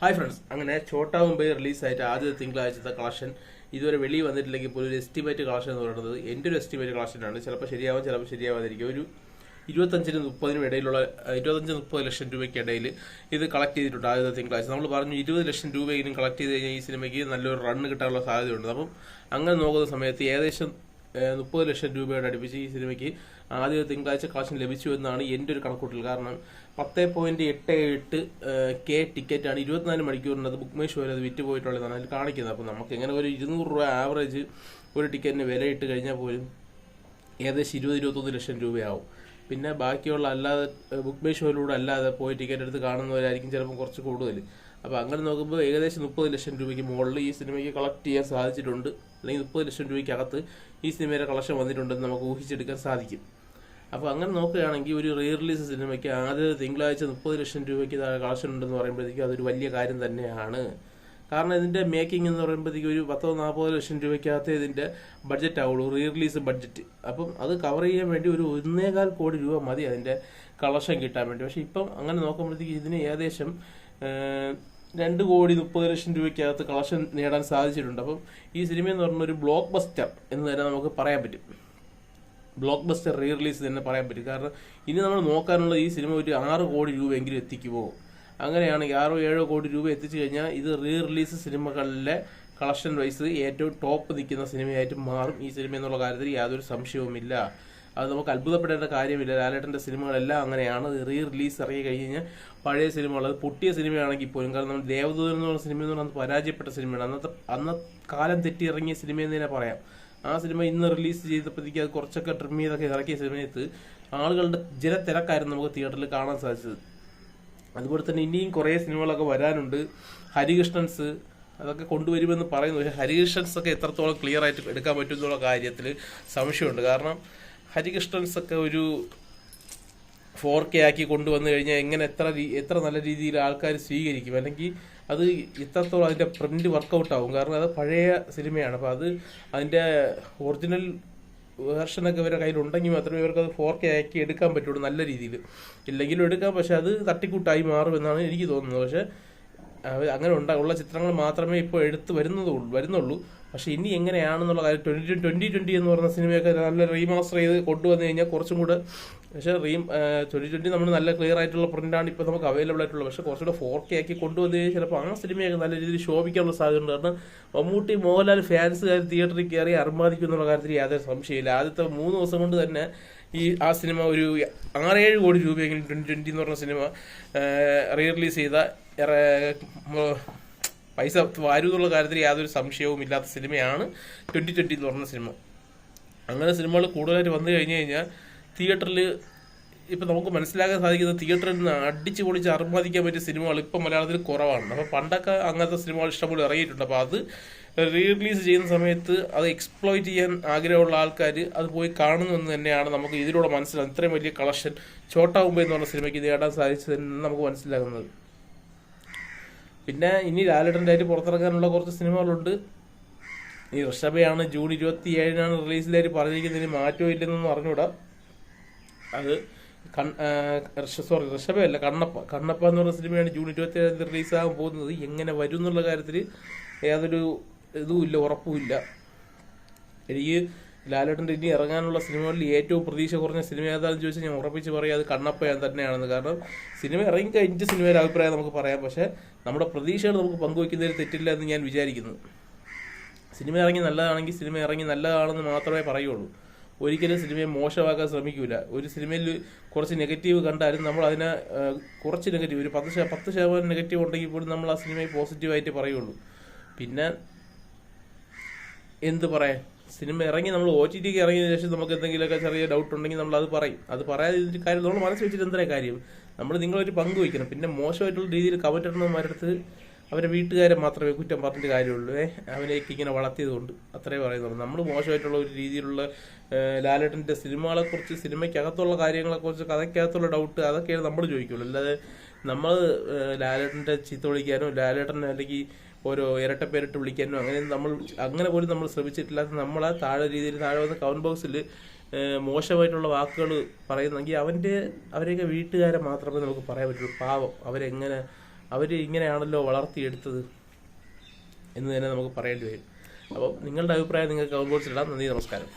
Hi friends, അങ്ങനെ ഛോട്ടാ മുംബൈ റിലീസായിട്ട് ആദ്യത്തെ തിങ്കളാഴ്ചത്തെ collection ഇതുവരെ വെളിയിൽ വന്നിട്ടില്ലെങ്കിൽ പോലും ഒരു എസ്റ്റിമേറ്റ് കളക്ഷൻ എന്ന് പറയുന്നത് എൻ്റെ ഒരു എസ്റ്റിമേറ്റ് കളക്ഷനാണ്. ചിലപ്പോൾ ശരിയാവും, ചിലപ്പോൾ ശരിയാവാതിരിക്കും. ഒരു 25-30 ഇടയിലുള്ള 25-30 ലക്ഷം രൂപയ്ക്ക് ഇടയിൽ ഇത് കളക്ട് ചെയ്തിട്ടുണ്ട് ആദ്യത്തെ തിങ്കളാഴ്ച. നമ്മൾ പറഞ്ഞു 20 ലക്ഷം രൂപയെങ്കിലും കളക്ട് ചെയ്ത് കഴിഞ്ഞാൽ ഈ സിനിമയ്ക്ക് നല്ലൊരു റണ്ണ് കിട്ടാനുള്ള സാധ്യതയുണ്ട്. അപ്പം അങ്ങനെ നോക്കുന്ന സമയത്ത് ഏകദേശം 30 ലക്ഷം രൂപയുടെ അടുപ്പിച്ച് ഈ സിനിമയ്ക്ക് ആദ്യത്തെ തിങ്കളാഴ്ച കളക്ഷൻ ലഭിച്ചു എന്നാണ് എൻ്റെ ഒരു കണക്കൂട്ടൽ. കാരണം 10.88 K ടിക്കറ്റാണ് 24 മണിക്കൂറിനത് ബുക്ക് മൈ ഷോയിൽ അത് വിറ്റ് പോയിട്ടുള്ളതാണ് അതിൽ കാണിക്കുന്നത്. അപ്പം നമുക്ക് എങ്ങനെ ഒരു 200 രൂപ ആവറേജ് ഒരു ടിക്കറ്റിന് വില ഇട്ട് കഴിഞ്ഞാൽ പോലും ഏകദേശം 20-21 ലക്ഷം രൂപയാവും. പിന്നെ ബാക്കിയുള്ള അല്ലാതെ ബുക്ക് മൈ ഷോയിലൂടെ അല്ലാതെ പോയി ടിക്കറ്റ് എടുത്ത് കാണുന്നവരായിരിക്കും ചിലപ്പോൾ കുറച്ച് കൂടുതൽ. അപ്പോൾ അങ്ങനെ നോക്കുമ്പോൾ ഏകദേശം 30 ലക്ഷം രൂപയ്ക്ക് മുകളിൽ ഈ സിനിമയ്ക്ക് കളക്ട് ചെയ്യാൻ സാധിച്ചിട്ടുണ്ട്. അല്ലെങ്കിൽ 30 ലക്ഷം രൂപയ്ക്കകത്ത് ഈ സിനിമയുടെ കളക്ഷൻ വന്നിട്ടുണ്ടെന്ന് നമുക്ക് ഊഹിച്ചെടുക്കാൻ സാധിക്കും. അപ്പോൾ അങ്ങനെ നോക്കുകയാണെങ്കിൽ ഒരു റീ റിലീസ് സിനിമയ്ക്ക് ആദ്യ തിങ്കളാഴ്ച 30 ലക്ഷം രൂപയ്ക്ക് കളക്ഷൻ ഉണ്ടെന്ന് പറയുമ്പോഴത്തേക്കും അതൊരു വലിയ കാര്യം തന്നെയാണ്. കാരണം ഇതിൻ്റെ മേക്കിംഗ് എന്ന് പറയുമ്പോഴത്തേക്കും ഒരു 10-40 ലക്ഷം രൂപയ്ക്കകത്ത് ഇതിൻ്റെ ബഡ്ജറ്റ് ആവുള്ളൂ, റീ റിലീസ് ബഡ്ജറ്റ്. അപ്പം അത് കവർ ചെയ്യാൻ വേണ്ടി ഒരു 1.25 കോടി രൂപ മതി അതിൻ്റെ കളക്ഷൻ കിട്ടാൻ വേണ്ടി. പക്ഷേ ഇപ്പം അങ്ങനെ നോക്കുമ്പോഴത്തേക്ക് ഇതിന് ഏകദേശം 2.30 ലക്ഷം രൂപയ്ക്കകത്ത് കളക്ഷൻ നേടാൻ സാധിച്ചിട്ടുണ്ട്. അപ്പം ഈ സിനിമ എന്ന് പറഞ്ഞ ഒരു ബ്ലോക്ക് ബസ്റ്റർ എന്ന് തന്നെ നമുക്ക് പറയാൻ പറ്റും. ബ്ലോക്ക് ബസ്റ്റർ റീ റിലീസ് തന്നെ പറയാൻ പറ്റും. കാരണം ഇനി നമ്മൾ നോക്കാനുള്ള ഈ സിനിമ ഒരു 6 കോടി രൂപയെങ്കിലും എത്തിക്കുമോ? അങ്ങനെയാണെങ്കിൽ 6-7 കോടി രൂപ എത്തിച്ചു കഴിഞ്ഞാൽ ഇത് റീ റിലീസ് സിനിമകളിലെ കളക്ഷൻ വൈസ് ഏറ്റവും ടോപ്പ് നിൽക്കുന്ന സിനിമയായിട്ട് മാറും ഈ സിനിമ എന്നുള്ള കാര്യത്തിൽ യാതൊരു സംശയവുമില്ല. അത് നമുക്ക് അത്ഭുതപ്പെടേണ്ട കാര്യമില്ല. ലാലേട്ടൻ്റെ സിനിമകളെല്ലാം അങ്ങനെയാണ്. റീ റിലീസ് ഇറങ്ങി കഴിഞ്ഞാൽ പഴയ സിനിമകൾ, അത് പൊട്ടിയ സിനിമയാണെങ്കിൽ പോലും, കാരണം നമ്മൾ ദേവദൂതൻ എന്ന് പറഞ്ഞ സിനിമ എന്ന് പറഞ്ഞാൽ പരാജയപ്പെട്ട സിനിമയാണ്. അന്ന കാലം തെറ്റി ഇറങ്ങിയ സിനിമയെന്ന് തന്നെ പറയാം. ആ സിനിമ ഇന്ന് റിലീസ് ചെയ്തപ്പോഴത്തേക്ക് അത് കുറച്ചൊക്കെ ട്രിം ചെയ്തൊക്കെ ഇറക്കിയ സമയത്ത് ആളുകളുടെ ജനത്തിരക്കായിരുന്നു നമുക്ക് തിയേറ്ററിൽ കാണാൻ സാധിച്ചത്. അതുപോലെ തന്നെ ഇനിയും കുറേ സിനിമകളൊക്കെ വരാനുണ്ട്. ഹരികൃഷ്ണൻസ് അതൊക്കെ കൊണ്ടുവരുമെന്ന് പറയുന്നു. പക്ഷേ ഹരികൃഷ്ണൻസ് ഒക്കെ എത്രത്തോളം ക്ലിയർ ആയിട്ട് എടുക്കാൻ പറ്റും എന്നുള്ള കാര്യത്തിൽ സംശയമുണ്ട്. കാരണം ഹരികൃഷ്ണൻസ് ഒക്കെ ഒരു 4K ആക്കി കൊണ്ടുവന്നു കഴിഞ്ഞാൽ എങ്ങനെ എത്ര നല്ല രീതിയിൽ ആൾക്കാർ സ്വീകരിക്കും, അല്ലെങ്കിൽ അത് ഇത്രത്തോളം അതിൻ്റെ പ്രിന്റ് വർക്കൗട്ട് ആവും. കാരണം അത് പഴയ സിനിമയാണ്. അപ്പോൾ അതിൻ്റെ ഒറിജിനൽ വേർഷനൊക്കെ ഇവരുടെ കയ്യിലുണ്ടെങ്കിൽ മാത്രമേ ഇവർക്ക് അത് 4K ആക്കി എടുക്കാൻ പറ്റുള്ളൂ നല്ല രീതിയിൽ. ഇല്ലെങ്കിലും എടുക്കാം, പക്ഷെ അത് തട്ടിക്കൂട്ടായി മാറുമെന്നാണ് എനിക്ക് തോന്നുന്നത്. പക്ഷെ അങ്ങനെ ഉള്ള ചിത്രങ്ങൾ മാത്രമേ ഇപ്പോൾ എടുത്ത് വരുന്നുള്ളൂ. പക്ഷെ ഇനി എങ്ങനെയാണെന്നുള്ള കാര്യം 2020 എന്ന് പറഞ്ഞ സിനിമയൊക്കെ നല്ല റീമാസ്റ്റർ ചെയ്ത് കൊണ്ടുവന്നു കഴിഞ്ഞാൽ കുറച്ചും കൂടെ, പക്ഷേ 2020 നമ്മൾ നല്ല ക്ലിയർ ആയിട്ടുള്ള പ്രിന്റാണ് ഇപ്പോൾ നമുക്ക് അവൈലബിൾ ആയിട്ടുള്ളത്. പക്ഷേ കുറച്ചുകൂടെ 4K ആക്കി കൊണ്ടുവന്നു കഴിഞ്ഞാൽ ചിലപ്പോൾ ആ സിനിമയൊക്കെ നല്ല രീതിയിൽ ശോഭിക്കാനുള്ള സാധ്യതയുണ്ട്. കാരണം മമ്മൂട്ടി, മോഹൻലാൽ ഫാൻസുകാർ തിയേറ്ററിൽ കയറി അർമാദിക്കും എന്നുള്ള കാര്യത്തിൽ യാതൊരു സംശയമില്ല. ആദ്യത്തെ 3 ദിവസം കൊണ്ട് തന്നെ ആ സിനിമ ഒരു 6-7 കോടി രൂപയെങ്കിലും 2020 എന്ന് പറഞ്ഞ സിനിമ റീ റിലീസ് ചെയ്ത പൈസ വാരുന്നുള്ള കാര്യത്തിൽ യാതൊരു സംശയവും ഇല്ലാത്ത സിനിമയാണ് 2020 എന്ന് പറഞ്ഞ സിനിമ. അങ്ങനെ സിനിമകൾ കൂടുതലായിട്ട് വന്നു കഴിഞ്ഞു കഴിഞ്ഞാൽ തിയേറ്ററിൽ ഇപ്പം നമുക്ക് മനസ്സിലാക്കാൻ സാധിക്കുന്നത് തിയേറ്ററിൽ നിന്ന് അടിച്ച് പൊളിച്ച് അർമാദിക്കാൻ പറ്റിയ സിനിമകൾ ഇപ്പം മലയാളത്തിൽ കുറവാണ്. അപ്പോൾ പണ്ടൊക്കെ അങ്ങനത്തെ സിനിമകൾ ഇഷ്ടംപോലെ ഇറങ്ങിയിട്ടുണ്ട്. അപ്പോൾ അത് റീ റിലീസ് ചെയ്യുന്ന സമയത്ത് അത് എക്സ്പ്ലോയിറ്റ് ചെയ്യാൻ ആഗ്രഹമുള്ള ആൾക്കാർ അത് പോയി കാണുന്നു തന്നെയാണ് നമുക്ക് ഇതിലൂടെ മനസ്സിലാകുന്നത്. ഇത്രയും വലിയ കളക്ഷൻ ഛോട്ടാ മുംബൈ എന്ന് പറഞ്ഞ സിനിമയ്ക്ക് നേടാൻ സാധിച്ചതെന്ന് നമുക്ക് മനസ്സിലാകുന്നത്. പിന്നെ ഇനി ലാലേട്ടൻ്റെ ആയിട്ട് പുറത്തിറങ്ങാനുള്ള കുറച്ച് സിനിമകളുണ്ട്. ഈ ഋഷഭയാണ് ജൂൺ 27 റിലീസിലായിട്ട് പറഞ്ഞിരിക്കുന്നതിന് മാറ്റവും ഇല്ലെന്നൊന്നും അറിഞ്ഞൂടാ. അത് ഋഷഭയല്ല, കണ്ണപ്പ എന്ന് പറഞ്ഞ സിനിമയാണ് ജൂൺ 27 റിലീസാകാൻ പോകുന്നത്. എങ്ങനെ വരും എന്നുള്ള കാര്യത്തിൽ യാതൊരു ഇതുമില്ല, ഉറപ്പുമില്ല. എനിക്ക് ലാലേട്ടൻ്റെ ഇനി ഇറങ്ങാനുള്ള സിനിമകളിൽ ഏറ്റവും പ്രതീക്ഷ കുറഞ്ഞ സിനിമ ഏതാണെന്ന് ചോദിച്ചാൽ ഞാൻ ഉറപ്പിച്ച് പറയാം അത് കണ്ണപ്പ തന്നെയാണെന്ന്. കാരണം സിനിമ ഇറങ്ങി കഴിഞ്ഞിട്ട് സിനിമയുടെ അഭിപ്രായം നമുക്ക് പറയാം, പക്ഷേ നമ്മുടെ പ്രതീക്ഷകൾ നമുക്ക് പങ്കുവയ്ക്കുന്നതിൽ തെറ്റില്ല എന്ന് ഞാൻ വിചാരിക്കുന്നു. സിനിമ ഇറങ്ങി നല്ലതാണെങ്കിൽ സിനിമ ഇറങ്ങി നല്ലതാണെന്ന് മാത്രമേ പറയുള്ളൂ. ഒരിക്കലും സിനിമയെ മോശമാക്കാൻ ശ്രമിക്കൂല. ഒരു സിനിമയിൽ കുറച്ച് നെഗറ്റീവ് കണ്ടാലും നമ്മൾ അതിനെ കുറച്ച് നെഗറ്റീവ്, ഒരു 10% നെഗറ്റീവ് ഉണ്ടെങ്കിൽ പോലും നമ്മൾ ആ സിനിമയെ പോസിറ്റീവായിട്ട് പറയുള്ളൂ. പിന്നെ എന്ത് പറയാൻ, സിനിമ ഇറങ്ങി നമ്മൾ OTT ഇറങ്ങിയതിനു ശേഷം നമുക്ക് എന്തെങ്കിലുമൊക്കെ ചെറിയ ഡൗട്ട് ഉണ്ടെങ്കിൽ നമ്മൾ അത് പറയും. അത് പറയാതെ കാര്യം നമ്മൾ മനസ്സിൽ വെച്ചിട്ട് എന്താ കാര്യം, നമ്മൾ നിങ്ങളൊരു പങ്ക് വയ്ക്കണം. പിന്നെ മോശമായിട്ടുള്ള രീതിയിൽ കമന്റ് ഇടുന്നവരടുത്ത് അവരുടെ വീട്ടുകാരെ മാത്രമേ കുറ്റം പറഞ്ഞിട്ട് കാര്യമുള്ളൂ. അവനേക്ക് ഇങ്ങനെ വളർത്തിയതുകൊണ്ട് അത്രേ പറയുന്നുള്ളൂ. നമ്മൾ മോശമായിട്ടുള്ള ഒരു രീതിയിലുള്ള ലാലേട്ടൻ്റെ സിനിമകളെക്കുറിച്ച്, സിനിമയ്ക്കകത്തുള്ള കാര്യങ്ങളെക്കുറിച്ച്, കഥയ്ക്കകത്തുള്ള ഡൗട്ട് അതൊക്കെയാണ് നമ്മൾ ചോദിക്കുള്ളൂ. അല്ലാതെ നമ്മൾ ലാലേട്ടൻ്റെ ചീത്ത വിളിക്കാനോ ലാലേട്ടനെ അല്ലെങ്കിൽ ഓരോ ഇരട്ടപ്പേരിട്ട് വിളിക്കാനോ അങ്ങനെ പോലും നമ്മൾ ശ്രമിച്ചിട്ടില്ലാത്ത നമ്മളെ താഴെ വന്ന് കമന്റ് ബോക്സിൽ മോശമായിട്ടുള്ള വാക്കുകൾ പറയുന്നെങ്കിൽ അവരെയൊക്കെ വീട്ടുകാരെ മാത്രമേ നമുക്ക് പറയാൻ പറ്റുള്ളൂ. പാവം അവരെങ്ങനെ അവർ ഇങ്ങനെയാണല്ലോ വളർത്തിയെടുത്തത് എന്ന് തന്നെ നമുക്ക് പറയേണ്ടി വരും. അപ്പം നിങ്ങളുടെ അഭിപ്രായം നിങ്ങൾക്ക് കമന്റ് ബോക്സിൽ ഇടാം. നന്ദി, നമസ്കാരം.